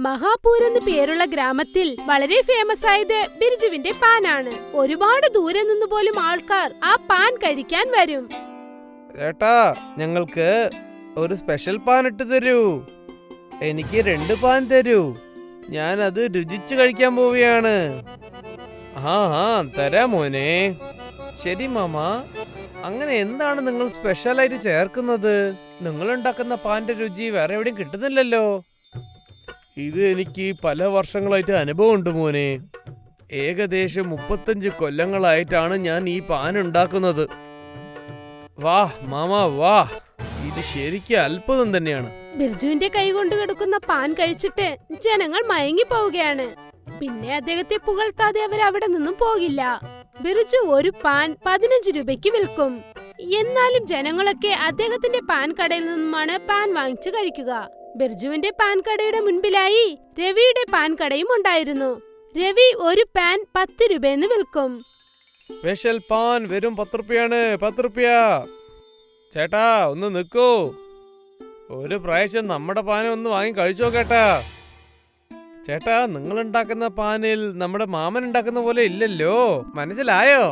മഹാപൂർ എന്ന് പേരുള്ള ഗ്രാമത്തിൽ വളരെ ഫേമസ് ആയത് ബിർജുവിന്റെ പാനാണ്. ഒരുപാട് ദൂരെ നിന്ന് പോലും ആൾക്കാർ ആ പാൻ കഴിക്കാൻ വരും. ചേട്ടാ, ഞങ്ങൾക്ക് ഒരു സ്പെഷ്യൽ പാൻ ഇട്ട് തരൂ. എനിക്ക് 2 പാൻ തരൂ. ഞാൻ അത് രുചിച്ച് കഴിക്കാൻ പോവുകയാണ്. ആ തരാം മോനെ. ശരി മാമ. അങ്ങനെ എന്താണ് നിങ്ങൾ സ്പെഷ്യലായിട്ട് ചേർക്കുന്നത്? നിങ്ങൾ ഉണ്ടാക്കുന്ന പാന്റെ രുചി വേറെ എവിടെയും കിട്ടുന്നില്ലല്ലോ. ഇത് എനിക്ക് പല വർഷങ്ങളായിട്ട് അനുഭവമുണ്ട് മോനെ. ഏകദേശം 35 കൊല്ലങ്ങളായിട്ടാണ് ഞാൻ ഈ പാൻ ഉണ്ടാക്കുന്നത്. വാഹ് മാമ വാഹ്, ഇത് ശരിക്കും അത്ഭുതം തന്നെയാണ്. ബിർജുവിന്റെ കൈ കൊണ്ട് കിടക്കുന്ന പാൻ കഴിച്ചിട്ട് ജനങ്ങൾ മയങ്ങി പോവുകയാണ്. പിന്നെ അദ്ദേഹത്തെ പുകഴ്ത്താതെ അവർ അവിടെ നിന്നും പോകില്ല. ബിർജു ഒരു പാൻ 15 രൂപയ്ക്ക് വിൽക്കും. എന്നാലും ജനങ്ങളൊക്കെ അദ്ദേഹത്തിന്റെ പാൻ കടയിൽ നിന്നുമാണ് പാൻ വാങ്ങിച്ചു കഴിക്കുക. ബിർജുവിന്റെ പാൻ കടയുടെ മുൻപിലായി രവിയുടെ പാൻ കടയും ഉണ്ടായിരുന്നു. രവി ഒരു പാൻ 10 രൂപയെന്ന് വിൽക്കും. സ്പെഷ്യൽ പാൻ വെറും 10 രൂപയാണ്. 10 രൂപ. ചേട്ടാ ഒന്ന് നിൽക്കൂ. ഒരു പ്രാവശ്യം നമ്മുടെ പാന ഒന്ന് വാങ്ങി കഴിച്ചോ കേട്ടാ. ചേട്ടാ, നിങ്ങൾ ഉണ്ടാക്കുന്ന പാനിൽ നമ്മുടെ മാമൻ ഉണ്ടാക്കുന്ന പോലെ ഇല്ലല്ലോ. മനസ്സിലായോ?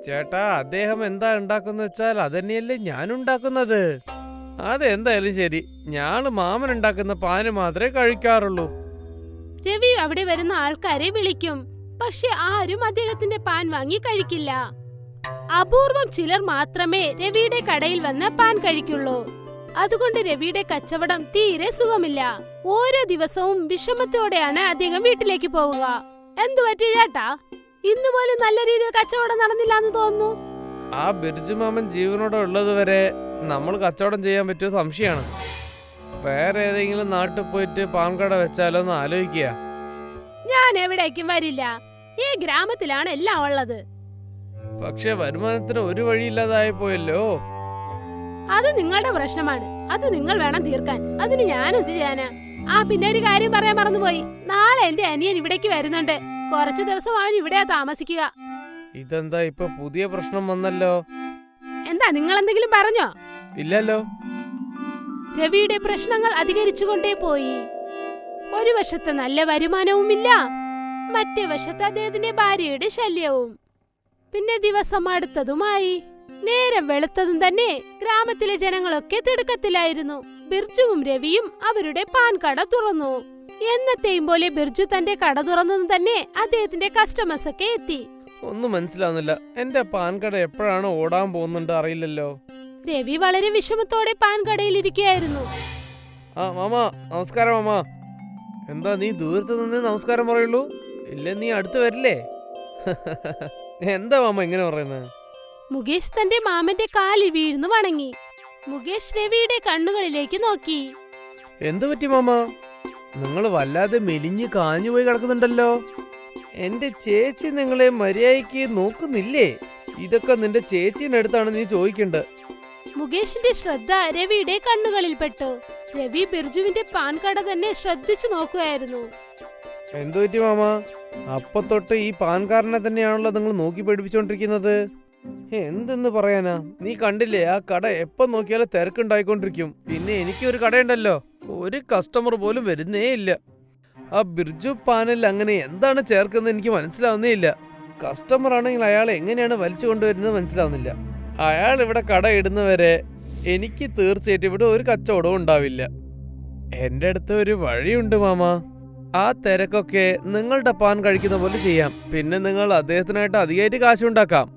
ചേട്ടാ, അദ്ദേഹം എന്താ ഉണ്ടാക്കുന്ന വെച്ചാൽ അതന്നെയല്ലേ ഞാൻ ഉണ്ടാക്കുന്നത്. അതെന്തായാലും ശരി, ഞാൻ മാമൻ ഉണ്ടാക്കുന്ന പാന് മാത്രമേ കഴിക്കാറുള്ളൂ. രവി അവിടെ വരുന്ന ആൾക്കാരെ വിളിക്കും. പക്ഷെ ആരും അദ്ദേഹത്തിന്റെ പാൻ വാങ്ങി കഴിക്കില്ല. അപൂർവം ചിലർ മാത്രമേ രവിയുടെ കടയിൽ വന്ന് പാൻ കഴിക്കുള്ളൂ. അതുകൊണ്ട് രവിയുടെ കച്ചവടം തീരെ സുഖമില്ല. ഓരോ ദിവസവും വിഷമത്തോടെയാണ് അദ്ദേഹം വീട്ടിലേക്ക് പോവുക. എന്തു പറ്റി ചേട്ടാ? ഇന്ന് പോലും നല്ല രീതിയിൽ കച്ചവടം നടന്നില്ല എന്ന് തോന്നുന്നു. ആ ബിർജു മാമൻ ജീവനോടെ ഉള്ളത് വരെ നമ്മൾ കച്ചവടം ചെയ്യാൻ പറ്റിയ സംശയമാണ്. വേറെ ഏതെങ്കിലും നാട്ടിൽ പോയിട്ട് പാൻ കട വെച്ചാലോ എന്ന് ആലോചിക്കുക. ഞാൻ എവിടേക്കും വരില്ല. ഈ ഗ്രാമത്തിലാണ് എല്ലാം ഉള്ളത്. പക്ഷെ വരുമാനത്തിന് ഒരു വഴിയില്ലാതായി പോയല്ലോ. അത് നിങ്ങളുടെ പ്രശ്നമാണ്. അത് നിങ്ങൾ വേണം തീർക്കാൻ. അതിന് ഞാനെന്ത് ചെയ്യാനാ? പിന്നെ ഒരു കാര്യം പറയാൻ മറന്നുപോയി. നാളെ എന്റെ അനിയൻ ഇവിടേക്ക് വരുന്നുണ്ട്. കുറച്ചു ദിവസം അവൻ ഇവിടെയാ താമസിക്കുക. ഇതെന്താ ഇപ്പൊ പുതിയ പ്രശ്നം വന്നല്ലോ? എന്താ, നിങ്ങൾ എന്തെങ്കിലും പറഞ്ഞോ? ഇല്ലല്ലോ. രവിയുടെ പ്രശ്നങ്ങൾ അധികരിച്ചുകൊണ്ടേ പോയി. ഒരു വശത്ത് നല്ല വരുമാനവുമില്ല, മറ്റേ വശത്ത് അദ്ദേഹത്തിന്റെ ഭാര്യയുടെ ശല്യവും. പിന്നെ ദിവസം അടുത്തതുമായി. നേരം വെളുത്തതും തന്നെ ഗ്രാമത്തിലെ ജനങ്ങളൊക്കെ തിടുക്കത്തിലായിരുന്നു. ബിർജുവും രവിയും അവരുടെ പാൻ കട തുറന്നു. എന്നത്തെയും പോലെ ബിർജു തന്റെ കട തുറന്നതും തന്നെ അദ്ദേഹത്തിന്റെ കസ്റ്റമേഴ്സ് ഒക്കെ എത്തി. ഒന്നും മനസ്സിലാവുന്നില്ല. എന്റെ പാൻ കട എപ്പോഴാണ് ഓടാൻ പോകുന്നുണ്ട് അറിയില്ലല്ലോ. രവി വളരെ വിഷമത്തോടെ പാൻ കടയിൽ ഇരിക്കുകയായിരുന്നു. ആ മാമ, നമസ്കാരം മാമ. എന്താ നീ ദൂരത്ത് നിന്ന് നമസ്കാരം പറയുള്ളൂ? ഇല്ല നീ അടുത്ത് വരില്ലേ? എന്താ മാമ ഇങ്ങനെ പറയുന്നത്? മുകേഷ് തന്റെ മാമന്റെ കാലിൽ വീഴ്ന്നു വണങ്ങി. മുകേഷ് രവിയുടെ കണ്ണുകളിലേക്ക് നോക്കി. എന്തു പറ്റി മാമ? നിങ്ങൾ വല്ലാതെ മെലിഞ്ഞ് കാഞ്ഞുപോയി കിടക്കുന്നുണ്ടല്ലോ. എന്റെ ചേച്ചി നിങ്ങളെ മര്യാദയ്ക്ക് നോക്കുന്നില്ലേ? ഇതൊക്കെ നിന്റെ ചേച്ചീന്റെ അടുത്താണ് നീ ചോദിക്കേണ്ടത്. മുകേഷിന്റെ ശ്രദ്ധ രവിയുടെ കണ്ണുകളിൽ പെട്ടു. രവി ബിർജുവിന്റെ പാൻ കട തന്നെ ശ്രദ്ധിച്ചു നോക്കുകയായിരുന്നു. എന്തു പറ്റി മാമ? അപ്പൊ തൊട്ട് ഈ പാൻകാരനെ തന്നെയാണല്ലോ നിങ്ങൾ നോക്കി പേടിപ്പിച്ചോണ്ടിരിക്കുന്നത്. എന്തെന്ന് പറയാനാ? നീ കണ്ടില്ലേ, ആ കട എപ്പം നോക്കിയാലും തിരക്കുണ്ടായിക്കൊണ്ടിരിക്കും. പിന്നെ എനിക്കൊരു കടയുണ്ടല്ലോ, ഒരു കസ്റ്റമർ പോലും വരുന്നേ ഇല്ല. ആ ബിർജു പാനിൽ അങ്ങനെ എന്താണ് ചേർക്കുന്നത് എനിക്ക് മനസ്സിലാവുന്നേ ഇല്ല. കസ്റ്റമർ ആണെങ്കിൽ അയാൾ എങ്ങനെയാണ് വലിച്ചു കൊണ്ടുവരുന്നത് മനസ്സിലാവുന്നില്ല. അയാൾ ഇവിടെ കട ഇടുന്നവരെ എനിക്ക് തീർച്ചയായിട്ടും ഇവിടെ ഒരു കച്ചവടവും ഉണ്ടാവില്ല. എന്റെ അടുത്ത് ഒരു വഴിയുണ്ട് മാമ. ആ തിരക്കൊക്കെ നിങ്ങളുടെ പാൻ കഴിക്കുന്ന പോലെ ചെയ്യാം. പിന്നെ നിങ്ങൾ അദ്ദേഹത്തിനായിട്ട് അധികമായിട്ട് കാശുണ്ടാക്കാം.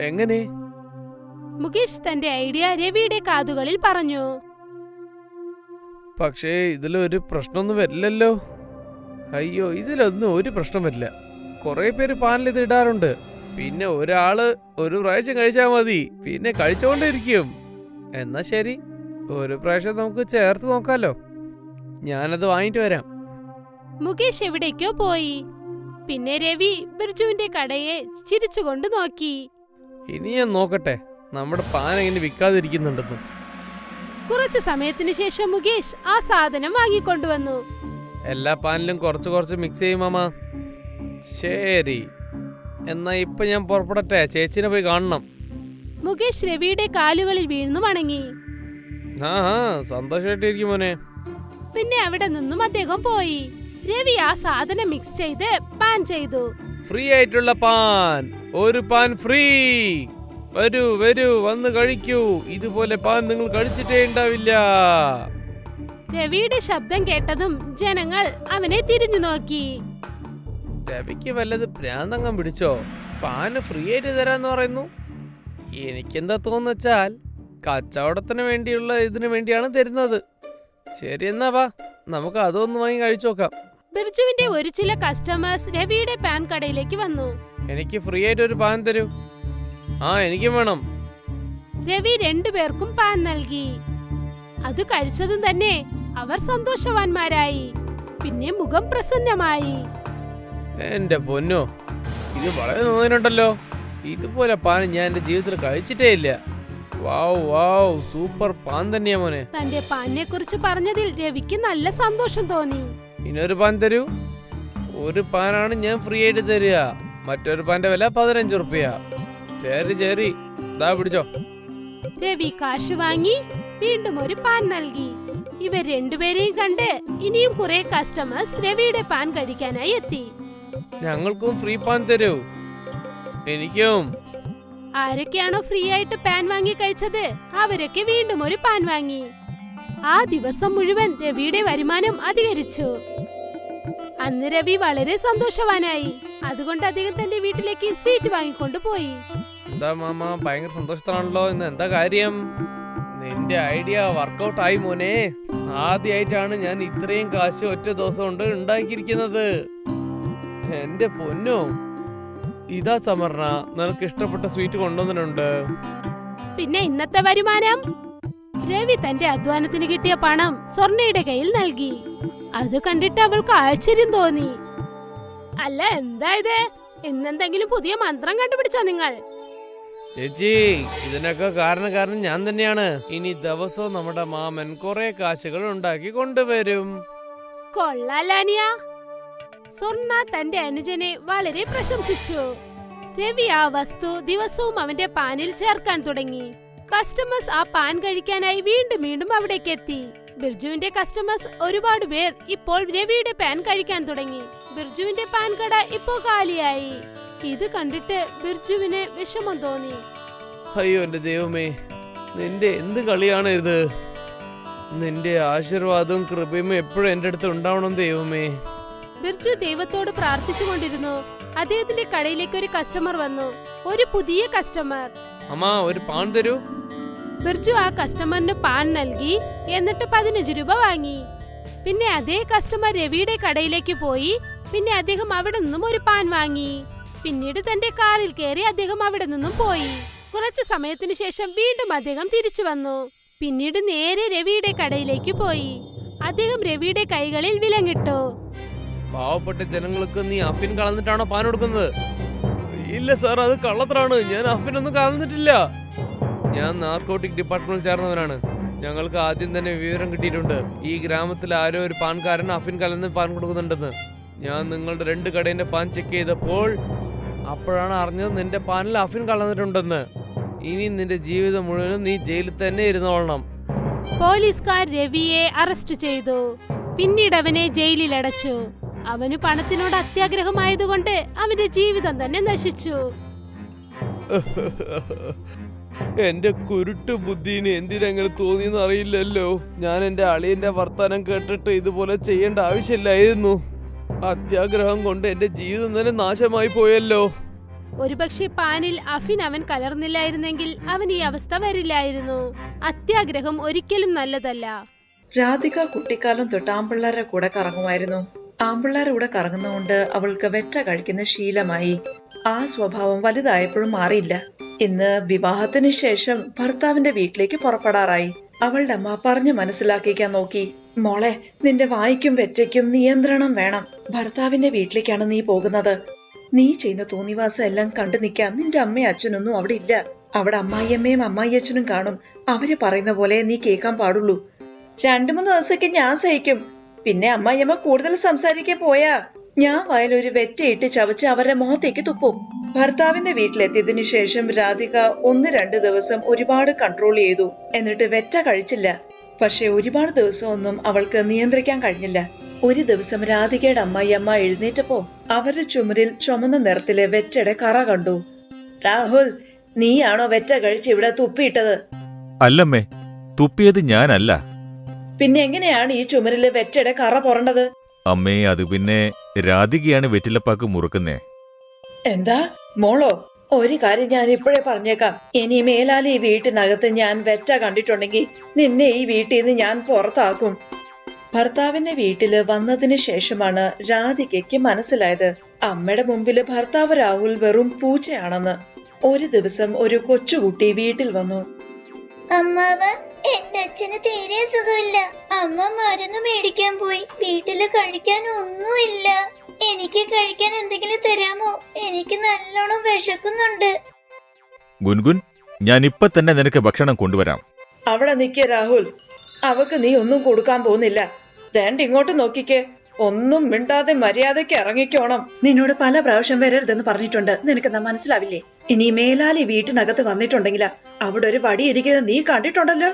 എങ്ങനെ? മുകേഷ് തന്റെ ഐഡിയ രവിയുടെ കാതുകളിൽ പറഞ്ഞു. പക്ഷേ ഇതിലൊരു പ്രശ്നമൊന്നും വരില്ലല്ലോ. അയ്യോ, ഇതിലൊന്നും ഒരു പ്രശ്നം വരില്ല. കുറെ പേര് പാനിൽ ഇത് ഇടാറുണ്ട്. പിന്നെ ഒരാള് ഒരു പ്രാവശ്യം കഴിച്ചാൽ മതി, പിന്നെ കഴിച്ചോണ്ടിരിക്കും. എന്നാ ശരി, ഒരു പ്രാവശ്യം നമുക്ക് ചേർത്ത് നോക്കാലോ. ഞാനത് വാങ്ങിട്ട് വരാം. മുകേഷ് എവിടേക്കോ പോയി. പിന്നെ രവി ബിർജുവിന്റെ കടയെ ചിരിച്ചുകൊണ്ട് നോക്കി. ഇനി ഞാൻ നോക്കട്ടെ നമ്മുടെ പാൻ എങ്ങനെ വിൽക്കാതിരിക്കുന്നുണ്ടെന്ന്. കുറച്ചു സമയത്തിന് ശേഷം മുകേഷ് ആ സാധനം വാങ്ങിക്കൊണ്ടുവന്നു. എല്ലാ പാനിലും കുറച്ച് കുറച്ച് മിക്സ് ചെയ്യും മാമ. ശരി, എന്നാ ഇപ്പൊ ഞാൻ പുറപ്പെടട്ടെ, ചേച്ചിനെ പോയി കാണണം. മുകേഷ് രവിയുടെ കാലുകളിൽ വീഴ്ന്നു വണങ്ങി. ആ സന്തോഷമായിട്ടിരിക്കും മോനെ. പിന്നെ അവിടെ നിന്നും അദ്ദേഹം പോയി. രവി ആ സാധനം മിക്സ് ചെയ്ത് പാൻ ചെയ്തു. ഫ്രീ ആയിട്ടുള്ള പാൻ, ഒരു പാൻ ഫ്രീ. വരൂ വരൂ, വന്ന് കഴിക്കൂ. ഇതുപോലെ പാൻ നിങ്ങൾ കഴിച്ചിട്ടേ ഉണ്ടാവില്ല. രവിയുടെ ശബ്ദം കേട്ടതും ജനങ്ങൾ അവനെ തിരിഞ്ഞു നോക്കി. രവിക്ക് വല്ലത് പ്രാന്തങ്ങം പിടിച്ചോ? പാന് ഫ്രീ ആയിട്ട് തരാന്ന് പറയുന്നു. എനിക്കെന്താ തോന്നുവെച്ചാൽ കച്ചവടത്തിന് വേണ്ടിയുള്ള ഇതിനു വേണ്ടിയാണ് തരുന്നത്. ശരി എന്നാ വാ, നമുക്ക് അതൊന്ന് വാങ്ങി കഴിച്ചു നോക്കാം. ബിർജുവിന്റെ ഒരു ചില കസ്റ്റമേഴ്സ് രവിയുടെ പാൻ കടയിലേക്ക് വന്നു. എനിക്ക് ഫ്രീ ആയിട്ട് ഒരു പാൻ തരൂ. ആ, എനിക്കും വേണം. രവി രണ്ടുപേർക്കും പാൻ നൽകി. അത് കഴിച്ചതും തന്നെ അവർ സന്തോഷവാന്മാരായി. പിന്നെ മുഖം പ്രസന്നമായി. എന്റെ പൊന്നോ, ഇത് വളരെ നന്നായിട്ടുണ്ടല്ലോ. ഇതുപോലെ പാൻ ഞാൻ എന്റെ ജീവിതത്തിൽ കഴിച്ചിട്ടേ ഇല്ല. വാവ് വാവ്, സൂപ്പർ പാൻ തന്നെയാ മോനെ. തന്റെ പാനിനെ കുറിച്ച് പറഞ്ഞതിൽ രവിക്ക് നല്ല സന്തോഷം തോന്നി. ഇനൊരു പാൻ തരൂ. ഒരു പാനാണ് ഞാൻ ഫ്രീ ആയിട്ട് തരിക. മറ്റൊരു പാന്റെ വില 15 റുപ്യ. ശരി ശരി, ദാ പിടിച്ചോ. രവി കാശ് വാങ്ങി വീണ്ടും ഒരു പാൻ നൽകി. ഇവർ രണ്ടുപേരെയും കണ്ട് ഇനിയും കുറെ കസ്റ്റമേഴ്സ് രവിയുടെ പാൻ കഴിക്കാനായി എത്തി. ഞങ്ങൾക്കും ഫ്രീ പാൻ തരൂ. എനിക്കും. ആരൊക്കെയാണോ ഫ്രീ ആയിട്ട് പാൻ വാങ്ങി കഴിച്ചത് അവരൊക്കെ വീണ്ടും ഒരു പാൻ വാങ്ങി. ആ ദിവസം മുഴുവൻ രവിയുടെ വരുമാനം അധികരിച്ചു. അന്ന് രവി വളരെ സന്തോഷവാനായി. അതുകൊണ്ട് അദ്ദേഹം തന്റെ വീട്ടിലേക്ക് സ്വീറ്റ് വാങ്ങിക്കൊണ്ടു പോയി. എന്താ മാമ, ഭയങ്കര സന്തോഷത്തിലാണല്ലോ. ഇന്ന് എന്താ കാര്യം? നിന്റെ ഐഡിയ വർക്കൗട്ട് ആയി മോനെ. ആദ്യമായിട്ടാണ് ഞാൻ ഇത്രയും കാശ് ഒറ്റ ദിവസം കൊണ്ട് ഉണ്ടാക്കിയിരിക്കുന്നത്. എന്റെ പൊന്നോ, ഇതാ സമർണ, നിനക്ക് ഇഷ്ടപ്പെട്ട സ്വീറ്റ് കൊണ്ടുവന്നിട്ടുണ്ട്. പിന്നെ ഇന്നത്തെ വരുമാനം? രവി തന്റെ അധ്വാനത്തിന് കിട്ടിയ പണം സ്വർണ്ണയുടെ കയ്യിൽ നൽകി. അത് കണ്ടിട്ട് അവൾക്ക് ആശ്ചര്യം തോന്നി. അല്ല, എന്താ ഇത്? ഇന്നെന്തെങ്കിലും പുതിയ മന്ത്രം കണ്ടുപിടിച്ചോ നിങ്ങൾ? ചേച്ചി, ഇതിനൊക്കെ കാരണം ഞാൻ തന്നെയാണ്. ഇനി ദിവസവും നമ്മുടെ മാമൻ കുറെ കാശുകൾ ഉണ്ടാക്കി കൊണ്ടുവരും. കൊള്ളാലാനിയ. സ്വർണ്ണ തന്റെ അനുജനെ വളരെ പ്രശംസിച്ചു. രവി ആ വസ്തു ദിവസവും അവന്റെ പാനിൽ ചേർക്കാൻ തുടങ്ങി. കസ്റ്റമേഴ്സ് ആ പാൻ കഴിക്കാനായി വീണ്ടും വീണ്ടും അവിടേക്ക് എത്തി. ബിർജുവിന്റെ കസ്റ്റമേഴ്സ് ഒരുപാട് പേർ ഇപ്പോൾ രവിയുടെ പാൻ കഴിക്കാൻ തുടങ്ങി. ബിർജുവിന്റെ പാൻ കട ഇപ്പോ കാലിയായി. ഇത് കണ്ടിട്ട് ബിർജുവിന് വിഷമം തോന്നി. അയ്യോ എന്റെ ദൈവമേ, നിന്റെ എന്ത് കളിയാണ് ഇത്? നിന്റെ ആശീർവാദവും കൃപയും എപ്പോഴും എന്റെ അടുത്ത് ഉണ്ടാവണം ദൈവമേ. ബിർജു ദൈവത്തോട് പ്രാർത്ഥിച്ചുകൊണ്ടിരുന്നു. അദ്ദേഹത്തിന്റെ കടയിലേക്ക് ഒരു കസ്റ്റമർ വന്നു. ഒരു പുതിയ കസ്റ്റമർ. അമ്മ, ഒരു പാൻ തരൂ. ബിർജു ആ കസ്റ്റമറിന് പാൻ നൽകി. എന്നിട്ട് 15 രൂപ വാങ്ങി. പിന്നെ അതേ കസ്റ്റമർ രവിയുടെ കടയിലേക്ക് പോയി. പിന്നെ അദ്ദേഹം അവിടെ നിന്നും ഒരു പാൻ വാങ്ങി. പിന്നീട് തന്റെ കാറിൽ കയറി അദ്ദേഹം അവിടെ നിന്നും പോയി. കുറച്ചു സമയത്തിന് ശേഷം വീണ്ടും അദ്ദേഹം തിരിച്ചു വന്നു. പിന്നീട് നേരെ രവിയുടെ കടയിലേക്ക് പോയി. അദ്ദേഹം രവിയുടെ കൈകളിൽ വിലങ്ങിട്ടു. പാവപ്പെട്ട ജനങ്ങൾക്ക് നീ അഫിൻ കളഞ്ഞിട്ടാണോ പാൻ കൊടുക്കുന്നത്? ഇല്ല സാർ, അത് കള്ളത്തരാണ്. ഞാൻ അഫിനൊന്നും കളഞ്ഞിട്ടില്ല. ഞാൻ നാർക്കോട്ടിക് ഡിപ്പാർട്ട്മെന്റിൽ ചേർന്നവനാണ്. ഞങ്ങൾക്ക് ആദ്യം തന്നെ വിവരം കിട്ടിയിട്ടുണ്ട്, ഈ ഗ്രാമത്തിൽ ആരോ ഒരു പാൻകാരൻ അഫിൻ കലർന്ന് പാൻ കൊടുക്കുന്നുണ്ടെന്ന്. ഞാൻ നിങ്ങളുടെ 2 കടയിന്റെ പാൻ ചെക്ക് ചെയ്തപ്പോൾ അപ്പോഴാണ് അറിഞ്ഞത് നിന്റെ പാനിൽ അഫിൻ കലർന്നിട്ടുണ്ടെന്ന്. ഇനി നിന്റെ ജീവിതം മുഴുവനും നീ ജയിലിൽ തന്നെ ഇരുന്നോളണം. പോലീസുകാർ രവിയെ അറസ്റ്റ് ചെയ്തു. പിന്നീട് അവനെ ജയിലിൽ അടച്ചു. അവന് പണത്തിനോട് അത്യാഗ്രഹമായതുകൊണ്ട് അവന്റെ ജീവിതം തന്നെ നശിച്ചു. എന്റെ കുരുട്ട് ബുദ്ധിന് എന്തിനങ്ങനെ തോന്നിയെന്ന് അറിയില്ലല്ലോ. ഞാൻ എന്റെ അളിയന്റെ വർത്തമാനം കേട്ടിട്ട് ഇതുപോലെ ചെയ്യേണ്ട ആവശ്യമില്ലായിരുന്നു. അത്യാഗ്രഹം കൊണ്ട് എന്റെ ജീവിതം തന്നെ നാശമായി പോയല്ലോ. ഒരുപക്ഷെ പാനിൽ അഫിൻ അവൻ കലർന്നില്ലായിരുന്നെങ്കിൽ അവൻ ഈ അവസ്ഥ വരില്ലായിരുന്നു. അത്യാഗ്രഹം ഒരിക്കലും നല്ലതല്ല. രാധിക കുട്ടിക്കാലം തൊട്ട് ആമ്പിള്ളേരുടെ കൂടെ കറങ്ങുമായിരുന്നു. ആമ്പിള്ളേരുടെ കൂടെ കറങ്ങുന്നതുകൊണ്ട് അവൾക്ക് വെറ്റ കഴിക്കുന്ന ശീലമായി. ആ സ്വഭാവം വലുതായപ്പോഴും മാറിയില്ല. ഇന്ന് വിവാഹത്തിന് ശേഷം ഭർത്താവിന്റെ വീട്ടിലേക്ക് പുറപ്പെടാറായി. അവളുടെ അമ്മ പറഞ്ഞു മനസ്സിലാക്കിക്കാൻ നോക്കി. മോളെ, നിന്റെ വായിക്കും വെറ്റയ്ക്കും നിയന്ത്രണം വേണം. ഭർത്താവിന്റെ വീട്ടിലേക്കാണ് നീ പോകുന്നത്. നീ ചെയ്യുന്ന തോന്നിവാസം എല്ലാം കണ്ടു നിൽക്കാൻ നിന്റെ അമ്മയും അച്ഛനൊന്നും അവിടെ ഇല്ല. അവിടെ അമ്മായിയമ്മയും അമ്മായിയച്ഛനും കാണും. അവര് പറയുന്ന പോലെ നീ കേൾക്കാൻ പാടുള്ളൂ. 2-3 ദിവസമൊക്കെ ഞാൻ സഹിക്കും. പിന്നെ അമ്മായിയമ്മ കൂടുതൽ സംസാരിക്കാൻ പോയാ ഞാൻ വയലൊരു വെറ്റയിട്ട് ചവച്ച് അവരുടെ മുഖത്തേക്ക് തുപ്പും. ഭർത്താവിന്റെ വീട്ടിലെത്തിയതിനു ശേഷം രാധിക 1-2 ദിവസം ഒരുപാട് കൺട്രോൾ ചെയ്തു. എന്നിട്ട് വെറ്റ കഴിച്ചില്ല. പക്ഷെ ഒരുപാട് ദിവസമൊന്നും അവൾക്ക് നിയന്ത്രിക്കാൻ കഴിഞ്ഞില്ല. ഒരു ദിവസം രാധികയുടെ അമ്മായിയമ്മ എഴുന്നേറ്റപ്പോ അവരുടെ ചുമരിൽ ചുമന്ന നിറത്തിലെ വെറ്റയുടെ കറ കണ്ടു. രാഹുൽ, നീയാണോ വെറ്റ കഴിച്ച് ഇവിടെ തുപ്പിയിട്ടത്? അല്ലമ്മേ, തുപ്പിയത് ഞാനല്ല. പിന്നെ എങ്ങനെയാണ് ഈ ചുമരില് വെറ്റയുടെ കറ പുരണ്ടത്? അമ്മേ, അത് പിന്നെ രാധികയാണ് വെറ്റിലപ്പാക്ക് മുറുക്കുന്നേ. എന്താ മോളോ? ഒരു കാര്യം ഞാൻ ഇപ്പോഴേ പറഞ്ഞേക്കാം. ഇനി മേലാൽ ഈ വീട്ടിനകത്ത് ഞാൻ വെറ്റ കണ്ടിട്ടുണ്ടെങ്കിൽ നിന്നെ ഈ വീട്ടിൽ നിന്ന് ഞാൻ പുറത്താക്കും. ഭർത്താവിന്റെ വീട്ടില് വന്നതിന് ശേഷമാണ് രാധികയ്ക്ക് മനസ്സിലായത് അമ്മയുടെ മുമ്പില് ഭർത്താവ് രാഹുൽ വെറും പൂച്ചയാണെന്ന്. ഒരു ദിവസം ഒരു കൊച്ചുകുട്ടി വീട്ടിൽ വന്നു. അമ്മാവ, എന്റെ അച്ഛന് തീരെ സുഖമില്ല. അമ്മ മരുന്ന് മേടിക്കാൻ പോയി. വീട്ടില് കഴിക്കാൻ ഒന്നുമില്ല. എനിക്ക് കഴിക്കാൻ എന്തെങ്കിലും തരാമോ? എനിക്ക് നല്ലോണം വിശക്കുന്നുണ്ട്. ഗുൻഗുൻ, ഞാൻ ഇപ്പൊ തന്നെ നിനക്ക് ഭക്ഷണം കൊണ്ടുവരാം. അവിടെ നിൽക്കേ രാഹുൽ, അവക്ക് നീ ഒന്നും കൊടുക്കാൻ പോകുന്നില്ല. ദേണ്ട ഇങ്ങോട്ട് നോക്കിക്കേ. ഒന്നും മിണ്ടാതെ മര്യാദയ്ക്ക് ഇറങ്ങിക്കോണം. നിന്നോട് പല പ്രാവശ്യം വരരുതെന്ന് പറഞ്ഞിട്ടുണ്ട്. നിനക്കെന്താ മനസ്സിലാവില്ലേ? ഇനി മേലാലി വീട്ടിനകത്ത് വന്നിട്ടുണ്ടെങ്കിലാ അവിടെ ഒരു വടി ഇരിക്കുന്നത് നീ കണ്ടിട്ടുണ്ടല്ലോ.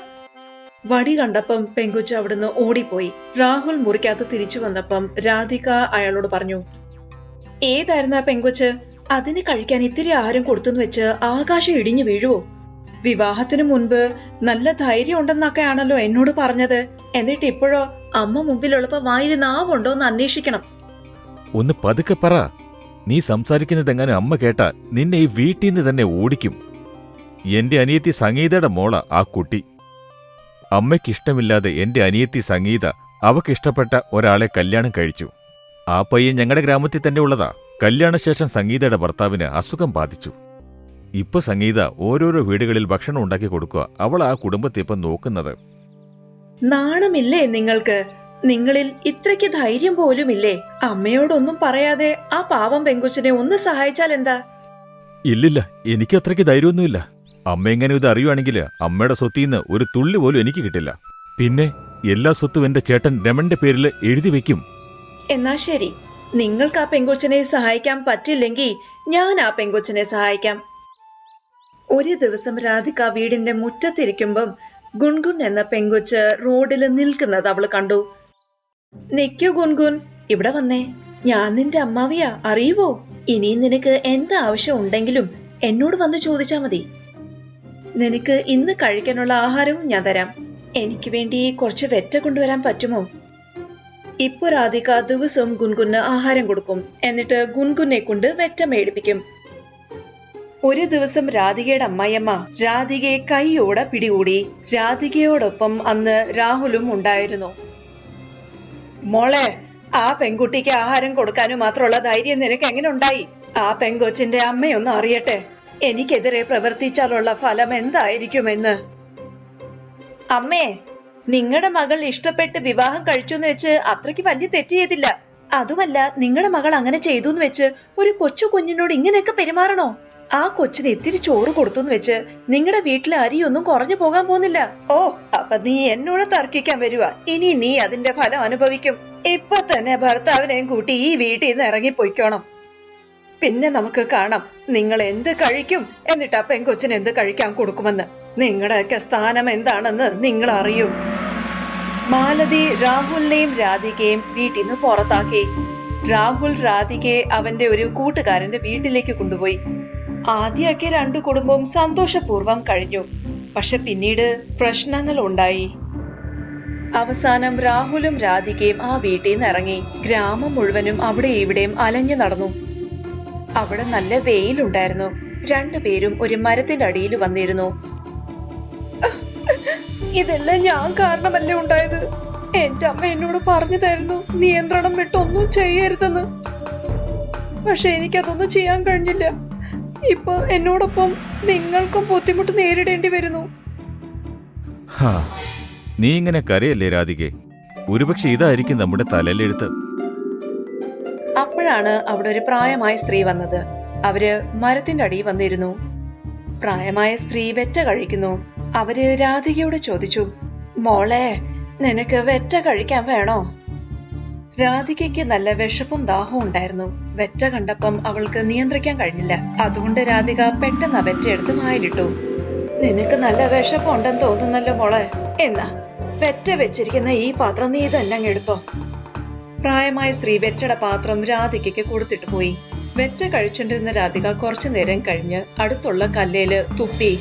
വടി കണ്ടപ്പം പെങ്കുച്ച് അവിടുന്ന് ഓടിപ്പോയി. രാഹുൽ മുറിക്കകത്ത് തിരിച്ചു വന്നപ്പം രാധിക അയാളോട് പറഞ്ഞു, ഏതായിരുന്നു ആ പെങ്കുച്ച്? അതിന് കഴിക്കാൻ ഇത്തിരി ആഹാരം കൊടുത്തെന്ന് വെച്ച് ആകാശം ഇടിഞ്ഞു വീഴുവോ? വിവാഹത്തിന് മുൻപ് നല്ല ധൈര്യം ഉണ്ടെന്നൊക്കെ ആണല്ലോ എന്നോട് പറഞ്ഞത്. എന്നിട്ട് ഇപ്പോഴോ അമ്മ മുമ്പിലുള്ളപ്പോ വായിൽ നാവുണ്ടോന്ന് അന്വേഷിക്കണം. ഒന്ന് പതുക്കെ പറ. നീ സംസാരിക്കുന്നതെങ്ങനെ അമ്മ കേട്ടാ നിന്നെ ഈ വീട്ടിൽ നിന്ന് തന്നെ ഓടിക്കും. എന്റെ അനിയത്തി സംഗീതയുടെ മോള ആ കുട്ടി. അമ്മയ്ക്കിഷ്ടമില്ലാതെ എന്റെ അനിയത്തി സംഗീത അവക്കിഷ്ടപ്പെട്ട ഒരാളെ കല്യാണം കഴിച്ചു. ആ പയ്യൻ ഞങ്ങളുടെ ഗ്രാമത്തിൽ തന്നെ ഉള്ളതാ. കല്യാണശേഷം സംഗീതയുടെ ഭർത്താവിന് അസുഖം ബാധിച്ചു. ഇപ്പൊ സംഗീത ഓരോരോ വീടുകളിൽ ഭക്ഷണം ഉണ്ടാക്കി കൊടുക്കുക. അവൾ ആ കുടുംബത്തെ ഇപ്പം നോക്കുന്നത്. നാണമില്ലേ നിങ്ങൾക്ക്? നിങ്ങളിൽ ഇത്രയ്ക്ക് ധൈര്യം പോലുമില്ലേ? അമ്മയോടൊന്നും പറയാതെ ആ പാവം പെങ്കുച്ചിനെ ഒന്ന് സഹായിച്ചാൽ എന്താ? ഇല്ലില്ല, എനിക്ക് അത്രയ്ക്ക് ധൈര്യമൊന്നുമില്ല. അമ്മ എങ്ങനെ ഇത് അറിയുവാണെങ്കിൽ അമ്മയുടെ സ്വത്തിന്ന് ഒരു തുള്ളി പോലും എനിക്ക് കിട്ടില്ല. പിന്നെ എല്ലാ സ്വത്തും എന്റെ ചേട്ടൻ രമന്റെ പേരിൽ എഴുതി വെക്കും. എന്നാ ശരി, നിങ്ങൾക്ക് ആ പെങ്കൊച്ചിനെ സഹായിക്കാൻ പറ്റില്ലെങ്കിൽ ഞാൻ ആ പെങ്കൊച്ചിനെ സഹായിക്കാം. ഒരു ദിവസം രാധിക വീടിന്റെ മുറ്റത്തിരിക്കുമ്പം ഗുൻഗുൻ എന്ന പെങ്കൊച്ച് റോഡിൽ നിൽക്കുന്നത് അവള് കണ്ടു. നിക്കൂ ഗുൻഗുൻ, ഇവിടെ വന്നേ. ഞാൻ നിന്റെ അമ്മാവിയാ, അറിയുവോ? ഇനി നിനക്ക് എന്ത് ആവശ്യം ഉണ്ടെങ്കിലും എന്നോട് വന്ന് ചോദിച്ചാ മതി. നിനക്ക് ഇന്ന് കഴിക്കാനുള്ള ആഹാരവും ഞാൻ തരാം. എനിക്ക് വേണ്ടി കുറച്ച് വെറ്റ കൊണ്ടുവരാൻ പറ്റുമോ? ഇപ്പൊ രാധിക ദിവസവും ഗുൻഗുന് ആഹാരം കൊടുക്കും. എന്നിട്ട് ഗുൻഗുനെ കൊണ്ട് വെറ്റ മേടിപ്പിക്കും. ഒരു ദിവസം രാധികയുടെ അമ്മായിയമ്മ രാധികയെ കൈയോടെ പിടികൂടി. രാധികയോടൊപ്പം അന്ന് രാഹുലും ഉണ്ടായിരുന്നു. മോളെ, ആ പെൺകുട്ടിക്ക് ആഹാരം കൊടുക്കാനും മാത്രമുള്ള ധൈര്യം നിനക്ക് എങ്ങനെ ഉണ്ടായി? ആ പെൺകൊച്ചിന്റെ അമ്മയൊന്ന് അറിയട്ടെ, എനിക്കെതിരെ പ്രവർത്തിച്ചാലുള്ള ഫലം എന്തായിരിക്കുമെന്ന്. അമ്മേ, നിങ്ങളുടെ മകൾ ഇഷ്ടപ്പെട്ട് വിവാഹം കഴിച്ചെന്ന് വെച്ച് അത്രയ്ക്ക് വലിയ തെറ്റ് ചെയ്തില്ല. അതുമല്ല, നിങ്ങളുടെ മകൾ അങ്ങനെ ചെയ്തു എന്ന് വെച്ച് ഒരു കൊച്ചു കുഞ്ഞിനോട് ഇങ്ങനെയൊക്കെ പെരുമാറണോ? ആ കൊച്ചിന് ഇത്തിരി ചോറ് കൊടുത്തു വെച്ച് നിങ്ങളുടെ വീട്ടിലെ അരിയൊന്നും കുറഞ്ഞു പോകാൻ പോകുന്നില്ല. ഓ, അപ്പൊ നീ എന്നോട് തർക്കിക്കാൻ വരുവാ? ഇനി നീ അതിന്റെ ഫലം അനുഭവിക്കും. ഇപ്പൊ തന്നെ ഭർത്താവിനെയും കൂട്ടി ഈ വീട്ടിൽ നിന്ന് ഇറങ്ങിപ്പോയിക്കോണം. പിന്നെ നമുക്ക് കാണാം നിങ്ങൾ എന്ത് കഴിക്കും, എന്നിട്ട് ആ പെങ്കൊച്ചിന് എന്ത് കഴിക്കാൻ കൊടുക്കുമെന്ന്. നിങ്ങളുടെയൊക്കെ സ്ഥാനം എന്താണെന്ന് നിങ്ങൾ അറിയും. മാലതി രാഹുലിനെയും രാധികയും വീട്ടിൽ നിന്ന് പുറത്താക്കി. രാഹുൽ രാധികയെ അവന്റെ ഒരു കൂട്ടുകാരന്റെ വീട്ടിലേക്ക് കൊണ്ടുപോയി. ആദ്യമൊക്കെ രണ്ടു കുടുംബവും സന്തോഷപൂർവ്വം കഴിഞ്ഞു. പക്ഷെ പിന്നീട് പ്രശ്നങ്ങൾ ഉണ്ടായി. അവസാനം രാഹുലും രാധികയും ആ വീട്ടിൽ നിന്ന് ഇറങ്ങി. ഗ്രാമം മുഴുവനും അവിടെ ഇവിടെയും അലഞ്ഞു നടന്നു. അവിടെ നല്ല വെയിലുണ്ടായിരുന്നു. രണ്ടുപേരും ഒരു മരത്തിന്റെ അടിയിൽ വന്നിരുന്നു. ഇതെല്ലാം ഞാൻ കാരണമല്ലേ ഉണ്ടായത്? എന്റെ അമ്മ എന്നോട് പറഞ്ഞതായിരുന്നു നിയന്ത്രണം വിട്ടൊന്നും ചെയ്യരുതെന്ന്. പക്ഷെ എനിക്കതൊന്നും ചെയ്യാൻ കഴിഞ്ഞില്ല. ഇപ്പൊ എന്നോടൊപ്പം നിങ്ങൾക്കും ബുദ്ധിമുട്ട് നേരിടേണ്ടി വരുന്നു. നീ ഇങ്ങനെ കരയല്ലേ രാധികെ? ഒരുപക്ഷെ ഇതായിരിക്കും നമ്മുടെ തലയിലെഴുത്ത്. അപ്പോഴാണ് അവിടെ ഒരു പ്രായമായ സ്ത്രീ വന്നത്. അവര് മരത്തിന്റെ അടിയിൽ വന്നിരുന്നു. പ്രായമായ സ്ത്രീ വെറ്റ കഴിക്കുന്നു. അവര് രാധികയോട് ചോദിച്ചു, മോളെ, നിനക്ക് വെറ്റ കഴിക്കാൻ വേണോ? രാധികയ്ക്ക് നല്ല വിശപ്പും ദാഹവും ഉണ്ടായിരുന്നു. വെറ്റ കണ്ടപ്പം അവൾക്ക് നിയന്ത്രിക്കാൻ കഴിഞ്ഞില്ല. അതുകൊണ്ട് രാധിക പെട്ടെന്ന് വെറ്റ എടുത്ത് വായിലിട്ടു. നിനക്ക് നല്ല വിശപ്പുണ്ടെന്ന് തോന്നുന്നല്ലോ മോളെ. എന്നാ വെറ്റ വെച്ചിരിക്കുന്ന ഈ പാത്രം നീ തന്നെ അങ്ങ് എടുത്തോ. പ്രായമായ സ്ത്രീ വെറ്റയുടെ പാത്രം രാധികയ്ക്ക് കൊടുത്തിട്ട് പോയി. വെറ്റ കഴിച്ചുകൊണ്ടിരുന്ന രാധിക കുറച്ചു നേരം കഴിഞ്ഞ് അടുത്തുള്ള കല്ലേല് തുപ്പി.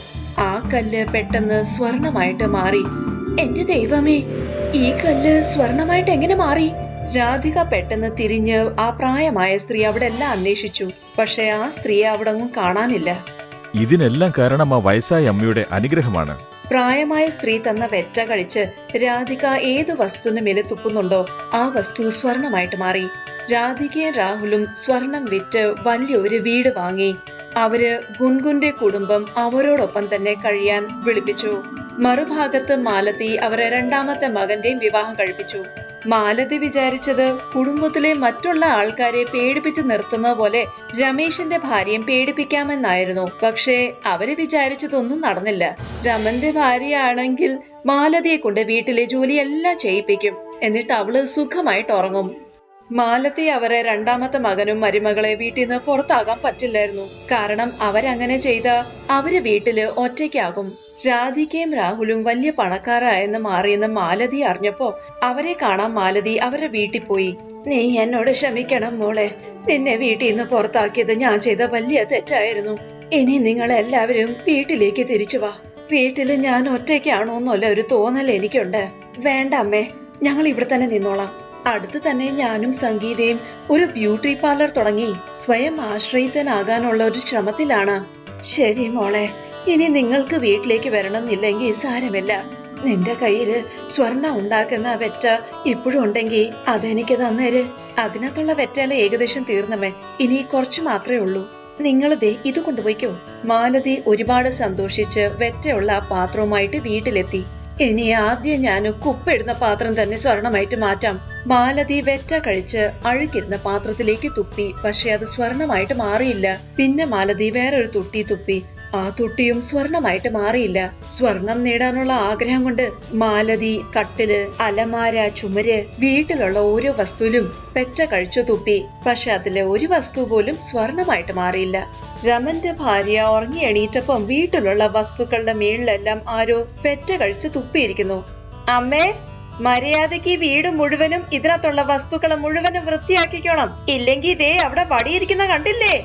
ആ കല്ല് പെട്ടെന്ന് സ്വർണമായിട്ട് മാറി. എന്റെ ദൈവമേ, ഈ കല്ല് സ്വർണമായിട്ട് എങ്ങനെ മാറി? രാധിക പെട്ടെന്ന് തിരിഞ്ഞ് ആ പ്രായമായ സ്ത്രീ അവിടെ എല്ലാം അന്വേഷിച്ചു. പക്ഷെ ആ സ്ത്രീയെ അവിടെ ഒന്നും കാണാനില്ല. ഇതിനെല്ലാം കാരണം ആ വയസ്സായ അമ്മയുടെ അനുഗ്രഹമാണ്. പ്രായമായ സ്ത്രീ തന്ന വെറ്റ കഴിച്ച് രാധിക ഏതു വസ്തുവിന് മേലെ തുപ്പുന്നുണ്ടോ ആ വസ്തു സ്വർണമായിട്ട് മാറി. രാധികയും രാഹുലും സ്വർണം വിറ്റ് വലിയൊരു വീട് വാങ്ങി. അവര് ഗുൻഗുന്റെ കുടുംബം അവരോടൊപ്പം തന്നെ കഴിയാൻ വിളിപ്പിച്ചു. മറുഭാഗത്ത് മാലതി അവരെ രണ്ടാമത്തെ മകന്റെയും വിവാഹം കഴിപ്പിച്ചു. മാലതി വിചാരിച്ചത് കുടുംബത്തിലെ മറ്റുള്ള ആൾക്കാരെ പേടിപ്പിച്ച് നിർത്തുന്ന പോലെ രമേശിന്റെ ഭാര്യയും പേടിപ്പിക്കാമെന്നായിരുന്നു. പക്ഷേ അവര് വിചാരിച്ചതൊന്നും നടന്നില്ല. രമന്റെ ഭാര്യയാണെങ്കിൽ മാലതിയെ കൊണ്ട് വീട്ടിലെ ജോലിയെല്ലാം ചെയ്യിപ്പിക്കും. എന്നിട്ട് അവള് സുഖമായിട്ട് ഉറങ്ങും. മാലതി അവരെ രണ്ടാമത്തെ മകനും മരുമകളെ വീട്ടിൽ നിന്ന് പുറത്താകാൻ പറ്റില്ലായിരുന്നു. കാരണം അവരങ്ങനെ ചെയ്ത അവര് വീട്ടില് ഒറ്റയ്ക്കാകും. രാധികയും രാഹുലും വലിയ പണക്കാരായെന്ന് മാറിയെന്ന് മാലതി അറിഞ്ഞപ്പോ അവരെ കാണാൻ മാലതി അവരുടെ വീട്ടിൽ പോയി. നീ എന്നോട് ക്ഷമിക്കണം മോളെ. നിന്നെ വീട്ടിൽ നിന്ന് പുറത്താക്കിയത് ഞാൻ ചെയ്ത വലിയ തെറ്റായിരുന്നു. ഇനി നിങ്ങൾ എല്ലാവരും വീട്ടിലേക്ക് തിരിച്ചു വാ. വീട്ടില് ഞാൻ ഒറ്റയ്ക്കാണോന്നല്ല ഒരു തോന്നൽ എനിക്കുണ്ട്. വേണ്ട അമ്മേ, ഞങ്ങൾ ഇവിടെ തന്നെ നിന്നോളാം. അടുത്ത് തന്നെ ഞാനും സംഗീതയും ഒരു ബ്യൂട്ടി പാർലർ തുടങ്ങി സ്വയം ആശ്രയിതനാകാനുള്ള ഒരു ശ്രമത്തിലാണ്. ശരി മോളെ, ഇനി നിങ്ങൾക്ക് വീട്ടിലേക്ക് വരണമെന്നില്ലെങ്കിൽ സാരമില്ല. നിന്റെ കയ്യില് സ്വർണം ഉണ്ടാക്കുന്ന വെറ്റ ഇപ്പോഴും ഉണ്ടെങ്കിൽ അതെനിക്ക് തന്നേര്. അതിനകത്തുള്ള വെറ്റെല്ലാം ഏകദേശം തീർന്നവേ, ഇനി കുറച്ചു മാത്രമേ ഉള്ളൂ. നിങ്ങൾ ദേ ഇത് കൊണ്ടുപോയിക്കോ. മാലതി ഒരുപാട് സന്തോഷിച്ച് വെറ്റയുള്ള ആ പാത്രവുമായിട്ട് വീട്ടിലെത്തി. ഇനി ആദ്യം ഞാൻ കുപ്പിടുന്ന പാത്രം തന്നെ സ്വർണമായിട്ട് മാറ്റാം. മാലതി വെറ്റ കഴിച്ച് അഴുക്കിരുന്ന പാത്രത്തിലേക്ക് തുപ്പി. പക്ഷെ അത് സ്വർണമായിട്ട് മാറിയില്ല. പിന്നെ മാലതി വേറൊരു തുട്ടി തുപ്പി. ആ തുട്ടിയും സ്വർണമായിട്ട് മാറിയില്ല. സ്വർണം നേടാനുള്ള ആഗ്രഹം കൊണ്ട് മാലതി കട്ടില്, അലമാര, ചുമര്, വീട്ടിലുള്ള ഓരോ വസ്തുവിലും പെറ്റ കഴിച്ചു തുപ്പി. പക്ഷെ അതിലെ ഒരു വസ്തു പോലും സ്വർണമായിട്ട് മാറിയില്ല. രമന്റെ ഭാര്യ ഉറങ്ങി എണീറ്റപ്പം വീട്ടിലുള്ള വസ്തുക്കളുടെ മേളിലെല്ലാം ആരോ പെറ്റ കഴിച്ച് തുപ്പിയിരിക്കുന്നു. അമ്മേ, മര്യാദയ്ക്ക് വീട് മുഴുവനും ഇതിനകത്തുള്ള വസ്തുക്കളെ മുഴുവനും വൃത്തിയാക്കിക്കണം. ഇല്ലെങ്കിൽ ഇതേ അവിടെ വടിയിരിക്കുന്ന കണ്ടില്ലേ?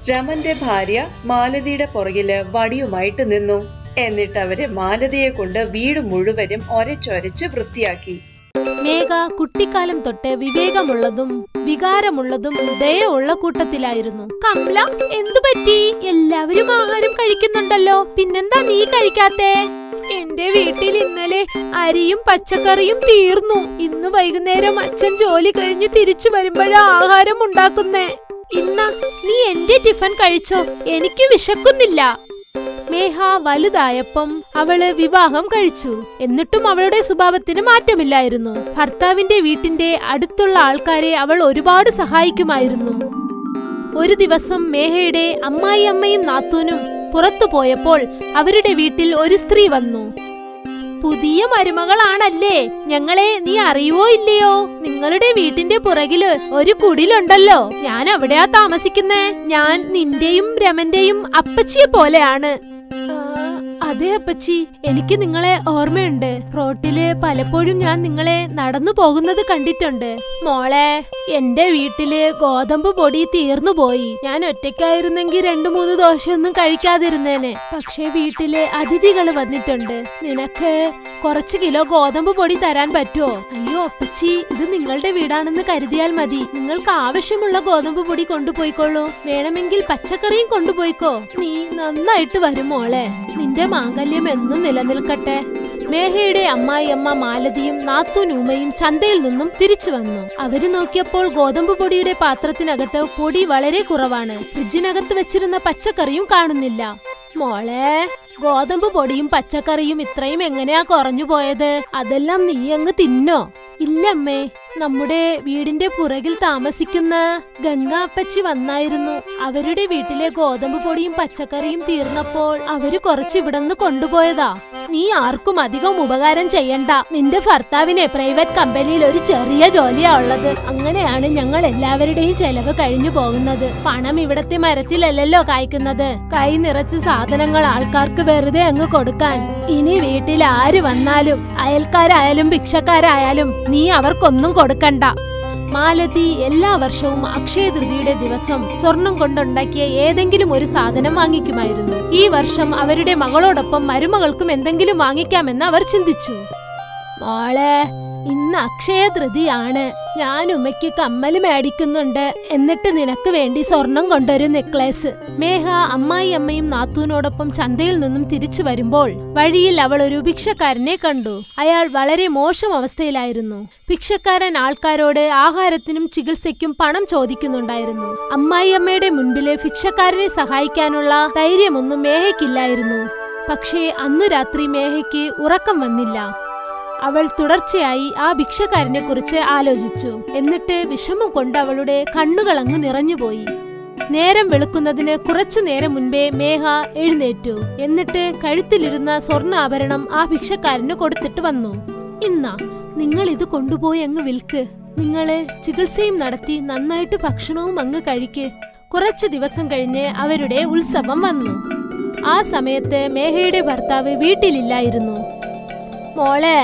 രമന്റെ ഭാര്യ മാലതിയുടെ പുറകില് വടിയുമായിട്ട് നിന്നു. എന്നിട്ട് അവര് മാലതിയെ കൊണ്ട് വീട് മുഴുവനും ഒരച്ചൊരച്ച് വൃത്തിയാക്കി. മേഘ കുട്ടിക്കാലം തൊട്ട് വിവേകമുള്ളതും വികാരമുള്ളതും ദയുള്ള കൂട്ടത്തിലായിരുന്നു. കമല, എന്തു പറ്റി? എല്ലാവരും ആഹാരം കഴിക്കുന്നുണ്ടല്ലോ, പിന്നെന്താ നീ കഴിക്കാത്തേ? എന്റെ വീട്ടിൽ ഇന്നലെ അരിയും പച്ചക്കറിയും തീർന്നു. ഇന്ന് വൈകുന്നേരം അച്ഛൻ ജോലി കഴിഞ്ഞ് തിരിച്ചു വരുമ്പോഴാ ആഹാരം ഉണ്ടാക്കുന്നേ. ഇന്ന നീ എന്റെ ടിഫൻ കഴിച്ചോ, എനിക്ക് വിശക്കുന്നില്ല. മേഘ വലുതായപ്പം അവള് വിവാഹം കഴിച്ചു. എന്നിട്ടും അവളുടെ സ്വഭാവത്തിന് മാറ്റമില്ലായിരുന്നു. ഭർത്താവിന്റെ വീട്ടിന്റെ അടുത്തുള്ള ആൾക്കാരെ അവൾ ഒരുപാട് സഹായിക്കുമായിരുന്നു. ഒരു ദിവസം മേഘയുടെ അമ്മായിയമ്മയും നാത്തൂനും പുറത്തു പോയപ്പോൾ അവരുടെ വീട്ടിൽ ഒരു സ്ത്രീ വന്നു. പുതിയ മരുമകളാണല്ലേ, ഞങ്ങളെ നീ അറിയുവോ ഇല്ലയോ? നിങ്ങളുടെ വീട്ടിന്റെ പുറകില് ഒരു കുടിലുണ്ടല്ലോ, ഞാൻ അവിടെയാ താമസിക്കുന്നേ. ഞാൻ നിന്റെയും രമന്റെയും അപ്പച്ചിയെ പോലെയാണ്. അതെ അപ്പച്ചി, എനിക്ക് നിങ്ങളെ ഓർമ്മയുണ്ട്. റോട്ടില് പലപ്പോഴും ഞാൻ നിങ്ങളെ നടന്നു പോകുന്നത് കണ്ടിട്ടുണ്ട്. മോളെ, എന്റെ വീട്ടില് ഗോതമ്പ് പൊടി തീർന്നു പോയി. ഞാൻ ഒറ്റയ്ക്കായിരുന്നെങ്കിൽ 2-3 ദോശയൊന്നും കഴിക്കാതിരുന്നേനെ. പക്ഷെ വീട്ടില് അതിഥികള് വന്നിട്ടുണ്ട്. നിനക്ക് കുറച്ച് കിലോ ഗോതമ്പ് പൊടി തരാൻ പറ്റുമോ? അയ്യോ അപ്പച്ചി, ഇത് നിങ്ങളുടെ വീടാണെന്ന് കരുതിയാൽ മതി. നിങ്ങൾക്ക് ആവശ്യമുള്ള ഗോതമ്പ് പൊടി കൊണ്ടുപോയിക്കോളൂ. വേണമെങ്കിൽ പച്ചക്കറിയും കൊണ്ടുപോയിക്കോ. നീ നന്നായിട്ട് വരും മോളെ. നിന്റെ മാംഗല്യം എന്നും നിലനിൽക്കട്ടെ. മേഘയുടെ അമ്മായിയമ്മ മാലതിയും നാത്തൂൻ ഉമയും ചന്തയിൽ നിന്നും തിരിച്ചു വന്നു. അവര് നോക്കിയപ്പോൾ ഗോതമ്പ് പൊടിയുടെ പാത്രത്തിനകത്ത് പൊടി വളരെ കുറവാണ്. ഫ്രിഡ്ജിനകത്ത് വെച്ചിരുന്ന പച്ചക്കറിയും കാണുന്നില്ല. മോളെ, ഗോതമ്പ് പൊടിയും പച്ചക്കറിയും ഇത്രയും എങ്ങനെയാ കുറഞ്ഞു പോയത്? അതെല്ലാം നീ അങ്ങ് തിന്നോ? ഇല്ലമ്മേ, നമ്മുടെ വീടിന്റെ പുറകിൽ താമസിക്കുന്ന ഗംഗാപ്പച്ചി വന്നായിരുന്നു. അവരുടെ വീട്ടിലെ ഗോതമ്പ് പൊടിയും പച്ചക്കറിയും തീർന്നപ്പോൾ അവര് കുറച്ച് ഇവിടുന്ന് കൊണ്ടുപോയതാ. നീ ആർക്കും അധികം ഉപകാരം ചെയ്യണ്ട. നിന്റെ ഭർത്താവിനെ പ്രൈവറ്റ് കമ്പനിയിൽ ഒരു ചെറിയ ജോലിയാ ഉള്ളത്. അങ്ങനെയാണ് ഞങ്ങൾ എല്ലാവരുടെയും ചെലവ് കഴിഞ്ഞു പോകുന്നത്. പണം ഇവിടത്തെ മരത്തിലല്ലല്ലോ കായ്ക്കുന്നത്. കൈ നിറച്ച് സാധനങ്ങൾ ആൾക്കാർക്ക് വെറുതെ അങ്ങ് കൊടുക്കാൻ. ഇനി വീട്ടിൽ ആര് വന്നാലും അയൽക്കാരായാലും ഭിക്ഷക്കാരായാലും നീ അവർക്കൊന്നും കൊടുക്കണ്ട. മാലതി എല്ലാ വർഷവും അക്ഷയ തൃതീയയുടെ ദിവസം സ്വർണം കൊണ്ടുണ്ടാക്കിയ ഏതെങ്കിലും ഒരു സാധനം വാങ്ങിക്കുമായിരുന്നു. ഈ വർഷം അവരുടെ മകളോടൊപ്പം മരുമകൾക്കും എന്തെങ്കിലും വാങ്ങിക്കാമെന്ന് അവർ ചിന്തിച്ചു. മോളെ, ഇന്ന് അക്ഷയ തൃതീയാണ്. ഞാൻ ഉമ്മയ്ക്ക് കമ്മല് മേടിക്കുന്നുണ്ട്. എന്നിട്ട് നിനക്ക് വേണ്ടി സ്വർണം കൊണ്ടൊരു നെക്ലേസ്. മേഘ അമ്മായിയമ്മയും നാത്തൂനോടൊപ്പം ചന്തയിൽ നിന്നും തിരിച്ചു വരുമ്പോൾ വഴിയിൽ അവൾ ഒരു ഭിക്ഷക്കാരനെ കണ്ടു. അയാൾ വളരെ മോശം അവസ്ഥയിലായിരുന്നു. ഭിക്ഷക്കാരൻ ആൾക്കാരോട് ആഹാരത്തിനും ചികിത്സയ്ക്കും പണം ചോദിക്കുന്നുണ്ടായിരുന്നു. അമ്മായിയമ്മയുടെ മുൻപില് ഭിക്ഷക്കാരനെ സഹായിക്കാനുള്ള ധൈര്യമൊന്നും മേഘയ്ക്കില്ലായിരുന്നു. പക്ഷേ അന്നു രാത്രി മേഘയ്ക്ക് ഉറക്കം വന്നില്ല. അവൾ തുടർച്ചയായി ആ ഭിക്ഷക്കാരനെ കുറിച്ച് ആലോചിച്ചു. എന്നിട്ട് വിഷമം കൊണ്ട് അവളുടെ കണ്ണുകൾ അങ്ങ് നിറഞ്ഞുപോയി. നേരം വെളുക്കുന്നതിന് കുറച്ചു നേരം മുൻപേ മേഘ എഴുന്നേറ്റു. എന്നിട്ട് കഴുത്തിലിരുന്ന സ്വർണ്ണാഭരണം ആ ഭിക്ഷക്കാരന് കൊടുത്തിട്ട് വന്നു. ഇന്നാ, നിങ്ങൾ ഇത് കൊണ്ടുപോയി അങ്ങ് വിൽക്ക്. നിങ്ങള് ചികിത്സയും നടത്തി നന്നായിട്ട് ഭക്ഷണവും അങ്ങ് കഴിക്ക്. കുറച്ചു ദിവസം കഴിഞ്ഞ് അവരുടെ ഉത്സവം വന്നു. ആ സമയത്ത് മേഘയുടെ ഭർത്താവ് വീട്ടിലില്ലായിരുന്നു. മോളെ,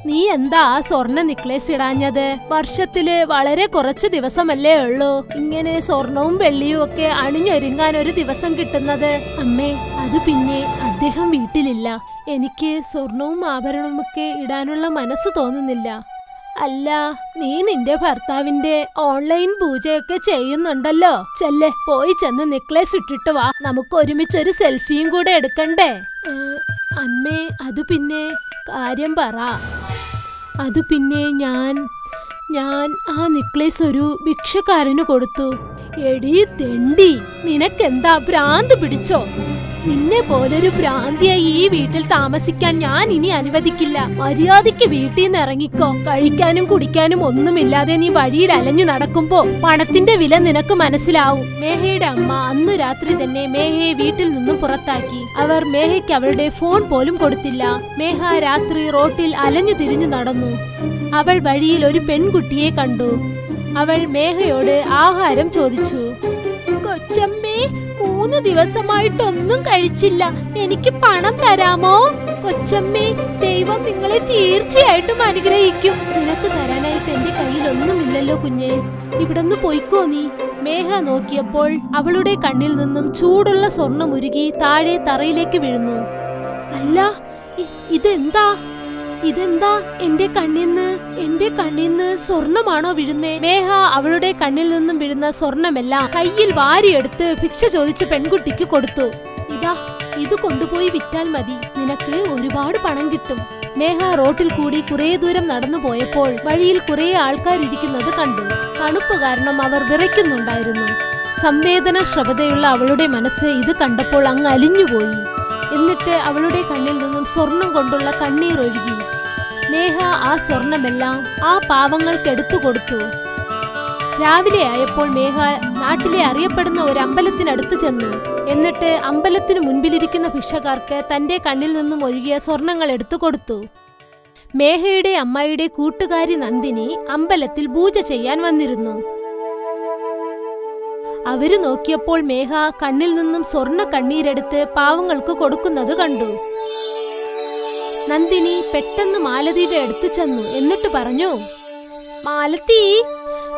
നീ എന്താ ആ സ്വർണ്ണ നെക്ലേസ് ഇടാഞ്ഞത്? വർഷത്തില് വളരെ കുറച്ച് ദിവസമല്ലേ ഉള്ളൂ ഇങ്ങനെ സ്വർണവും വെള്ളിയും ഒക്കെ അണിഞ്ഞൊരുങ്ങാൻ ഒരു ദിവസം കിട്ടുന്നത്. അമ്മേ, അത് പിന്നെ അദ്ദേഹം വീട്ടിലില്ല. എനിക്ക് സ്വർണവും ആഭരണവും ഒക്കെ ഇടാനുള്ള മനസ്സ് തോന്നുന്നില്ല. അല്ല, നീ നിന്റെ ഭർത്താവിന്റെ ഓൺലൈൻ പൂജയൊക്കെ ചെയ്യുന്നുണ്ടല്ലോ. ചെല്ലെ, പോയി ചെന്ന് നെക്ലേസ് ഇട്ടിട്ട് വാ. നമുക്ക് ഒരുമിച്ചൊരു സെൽഫിയും കൂടെ എടുക്കണ്ടേ? അമ്മേ, അത് പിന്നെ കാര്യം പറ. അത് പിന്നെ ഞാൻ ആ നെക്ലേസ് ഒരു ഭിക്ഷക്കാരന് കൊടുത്തു. എടീ തെണ്ടി, നിനക്കെന്താ ഭ്രാന്ത് പിടിച്ചോ? നിന്നെ പോലൊരു ഭ്രാന്തിയായി ഈ വീട്ടിൽ താമസിക്കാൻ ഞാൻ ഇനി അനുവദിക്കില്ല. മര്യാദയ്ക്ക് വീട്ടിൽ നിന്ന് ഇറങ്ങിക്കോ. കഴിക്കാനും കുടിക്കാനും ഒന്നുമില്ലാതെ നീ വഴിയിൽ അലഞ്ഞു നടക്കുമ്പോ പണത്തിന്റെ വില നിനക്ക് മനസ്സിലാവും. മേഘയുടെ അമ്മ അന്ന് രാത്രി തന്നെ മേഘയെ വീട്ടിൽ നിന്നും പുറത്താക്കി. അവർ മേഘയ്ക്ക് അവളുടെ ഫോൺ പോലും കൊടുത്തില്ല. മേഘ രാത്രി റോട്ടിൽ അലഞ്ഞു തിരിഞ്ഞു നടന്നു. അവൾ വഴിയിൽ ഒരു പെൺകുട്ടിയെ കണ്ടു. അവൾ മേഘയോട് ആഹാരം ചോദിച്ചു. കൊച്ചമ്മേ, 3 ദിവസമായിട്ടൊന്നും കഴിച്ചില്ല. എനിക്ക് പണം തരാമോ? കൊച്ചമ്മേ, ദൈവം നിങ്ങളെ തീർച്ചയായിട്ടും അനുഗ്രഹിക്കും. നിനക്ക് തരാനായിട്ട് എന്റെ കയ്യിൽ ഒന്നുമില്ലല്ലോ കുഞ്ഞെ. ഇവിടുന്ന് പോയിക്കോ നീ. മേഘ നോക്കിയപ്പോൾ അവളുടെ കണ്ണിൽ നിന്നും ചൂടുള്ള സ്വർണം ഉരുകി താഴെ തറയിലേക്ക് വീഴുന്നു. അല്ല, ഇതെന്താ എന്റെ കണ്ണീന്ന് സ്വർണമാണോ വീഴുന്നേ? മേഘ അവളുടെ കണ്ണിൽ നിന്നും വീഴുന്ന സ്വർണമെല്ലാം കയ്യിൽ വാരിയെടുത്ത് ഭിക്ഷ ചോദിച്ച് പെൺകുട്ടിക്ക് കൊടുത്തു. ഇത് കൊണ്ടുപോയി വിറ്റാൽ മതി. നിനക്ക് ഒരുപാട് പണം കിട്ടും. മേഘ റോട്ടിൽ കൂടി കുറെ ദൂരം നടന്നു പോയപ്പോൾ വഴിയിൽ കുറെ ആൾക്കാരിയ്ക്കുന്നത് കണ്ടു. തണുപ്പ് കാരണം അവർ വിറയ്ക്കുന്നുണ്ടായിരുന്നു. സംവേദന ശ്രവതയുള്ള അവളുടെ മനസ്സ് ഇത് കണ്ടപ്പോൾ അങ്ങ് അലിഞ്ഞുപോയി. എന്നിട്ട് അവളുടെ കണ്ണിൽ നിന്നും സ്വർണം കൊണ്ടുള്ള കണ്ണീർ ഒഴുകി. മേഘ ആ സ്വർണമെല്ലാം ആ പാവങ്ങൾക്ക് എടുത്തു കൊടുത്തു. രാവിലെ ആയപ്പോൾ മേഘ നാട്ടിലെ അറിയപ്പെടുന്ന ഒരു അമ്പലത്തിനടുത്ത് ചെന്നു. എന്നിട്ട് അമ്പലത്തിനു മുൻപിലിരിക്കുന്ന ഭിക്ഷക്കാർക്ക് തന്റെ കണ്ണിൽ നിന്നും ഒഴുകിയ സ്വർണങ്ങൾ എടുത്തു കൊടുത്തു. മേഘയുടെ അമ്മായിയുടെ കൂട്ടുകാരി നന്ദിനി അമ്പലത്തിൽ പൂജ ചെയ്യാൻ വന്നിരുന്നു. അവര് നോക്കിയപ്പോൾ മേഘ കണ്ണിൽ നിന്നും സ്വർണ്ണ കണ്ണീരെടുത്ത് പാവങ്ങൾക്ക് കൊടുക്കുന്നത് കണ്ടു. നന്ദിനി പെട്ടെന്ന് മാലതിയുടെ അടുത്ത് ചെന്നു. എന്നിട്ട് പറഞ്ഞു, മാലതി,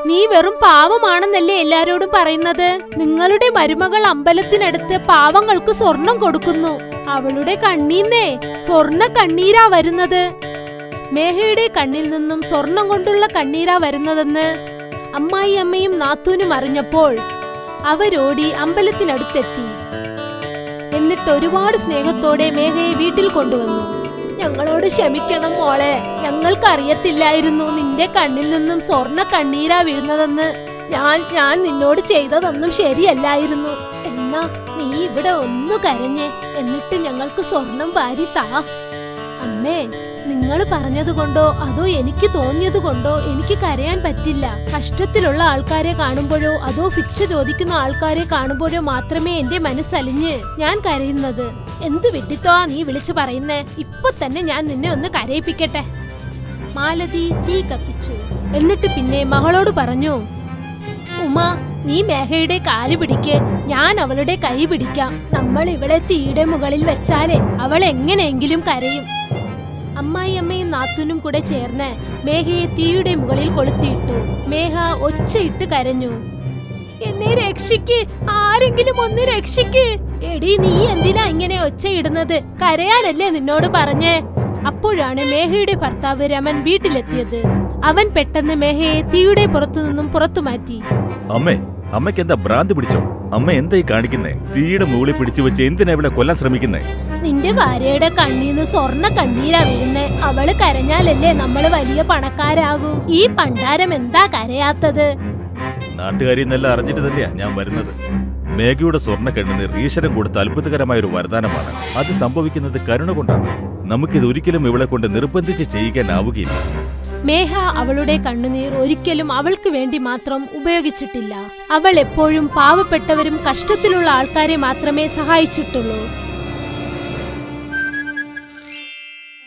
നീ വെറും പാവമാണെന്നല്ലേ എല്ലാരോടും പറയുന്നത്? നിങ്ങളുടെ മരുമകൾ അമ്പലത്തിനടുത്ത് പാവങ്ങൾക്ക് സ്വർണം കൊടുക്കുന്നു. അവളുടെ കണ്ണീന്നേ സ്വർണ്ണ കണ്ണീരാ വരുന്നത്. മേഘയുടെ കണ്ണിൽ നിന്നും സ്വർണം കൊണ്ടുള്ള കണ്ണീരാ വരുന്നതെന്ന് അമ്മായിയമ്മയും നാത്തൂനും അറിഞ്ഞപ്പോൾ അവരോടി അമ്പലത്തിനടുത്തെത്തി. എന്നിട്ട് ഒരുപാട് സ്നേഹത്തോടെ മേഘയെ വീട്ടിൽ കൊണ്ടുവന്നു. ഞങ്ങളോട് ക്ഷമിക്കണം മോളെ, ഞങ്ങൾക്കറിയത്തില്ലായിരുന്നു നിന്റെ കണ്ണിൽ നിന്നും സ്വർണ്ണ കണ്ണീരാ വീഴുന്നതെന്ന്. ഞാൻ നിന്നോട് ചെയ്തതൊന്നും ശരിയല്ലായിരുന്നു. എന്നാ നീ ഇവിടെ ഒന്ന് കരഞ്ഞേ, എന്നിട്ട് ഞങ്ങൾക്ക് സ്വർണം വാരി താ. അമ്മേ, നിങ്ങൾ പറഞ്ഞതുകൊണ്ടോ അതോ എനിക്ക് തോന്നിയതുകൊണ്ടോ എനിക്ക് കരയാൻ പറ്റില്ല. കഷ്ടത്തിലുള്ള ആൾക്കാരെ കാണുമ്പോഴോ അതോ ഭിക്ഷ ചോദിക്കുന്ന ആൾക്കാരെ കാണുമ്പോഴോ മാത്രമേ എന്റെ മനസ്സലിഞ്ഞ് ഞാൻ കരയുന്നത്. എന്തു വിഡിത്തോ നീ വിളിച്ചു പറയുന്നേ? ഇപ്പൊ തന്നെ ഞാൻ നിന്നെ ഒന്ന് കരയിപ്പിക്കട്ടെ. മാലതി തീ കത്തിച്ചു. എന്നിട്ട് പിന്നെ മകളോട് പറഞ്ഞു, ഉമ്മ, നീ മേഘയുടെ കാല് പിടിക്ക്, ഞാൻ അവളുടെ കൈ പിടിക്കാം. നമ്മൾ ഇവളെ തീയുടെ മുകളിൽ വെച്ചാലേ അവൾ എങ്ങനെയെങ്കിലും കരയും. അമ്മായിയമ്മയും നാത്തൂനും കൂടെ ചേർന്ന് മേഘയെ തീയുടെ മുകളിൽ കൊളുത്തിയിട്ടു. മേഘ ഒച്ചയിട്ട് കരഞ്ഞു. എന്നെ രക്ഷിക്ക്, ആരെങ്കിലും ഒന്ന് രക്ഷിക്ക്. എടി, നീ എന്തിനാ ഇങ്ങനെ ഒച്ചയിടുന്നത്? കരയാനല്ലേ നിന്നോട് പറഞ്ഞേ. അപ്പോഴാണ് മേഘയുടെ ഭർത്താവ് രമൻ വീട്ടിലെത്തിയത്. അവൻ പെട്ടെന്ന് മേഘയെ തീയുടെ പുറത്തുനിന്നും പുറത്തു മാറ്റി. അമ്മേ, അമ്മയ്ക്ക് എന്താ ഭ്രാന്ത് പിടിച്ചോ? അമ്മ എന്തായി കാണിക്കുന്നേ? തീയുടെ മുകളിൽ പിടിച്ചു വെച്ച് എന്തിനാ ഇവിടെ കൊല്ലാൻ ശ്രമിക്കുന്നേ? നിന്റെ ഭാര്യയുടെ കണ്ണീന്ന് സ്വർണ്ണ കണ്ണീരാ വീഴുന്നേ. അവള് കരഞ്ഞാലല്ലേ നമ്മള് വലിയ പണക്കാരാകൂ. ഈ പണ്ടാരം എന്താ കരയാത്തത്? നാട്ടുകാരിന്നെല്ലാം അറിഞ്ഞിട്ട് തന്നെയാ ഞാൻ വരുന്നത്. മേഘയുടെ സ്വർണ്ണ കണ്ണുനീർ ഈശ്വരൻ കൊടുത്ത അത്ഭുതകരമായ ഒരു വരദാനമാണ്. അത് സംഭവിക്കുന്നത് കരുണ കൊണ്ടാണ്. നമുക്കിത് ഒരിക്കലും ഇവളെ കൊണ്ട് നിർബന്ധിച്ച് ചെയ്യിക്കാനാവുകയില്ല. മേഘ അവളുടെ കണ്ണുനീർ ഒരിക്കലും അവൾക്ക് വേണ്ടി മാത്രം ഉപയോഗിച്ചിട്ടില്ല. അവൾ എപ്പോഴും പാവപ്പെട്ടവരും കഷ്ടത്തിലുള്ള ആൾക്കാരെ മാത്രമേ സഹായിച്ചിട്ടുള്ളൂ.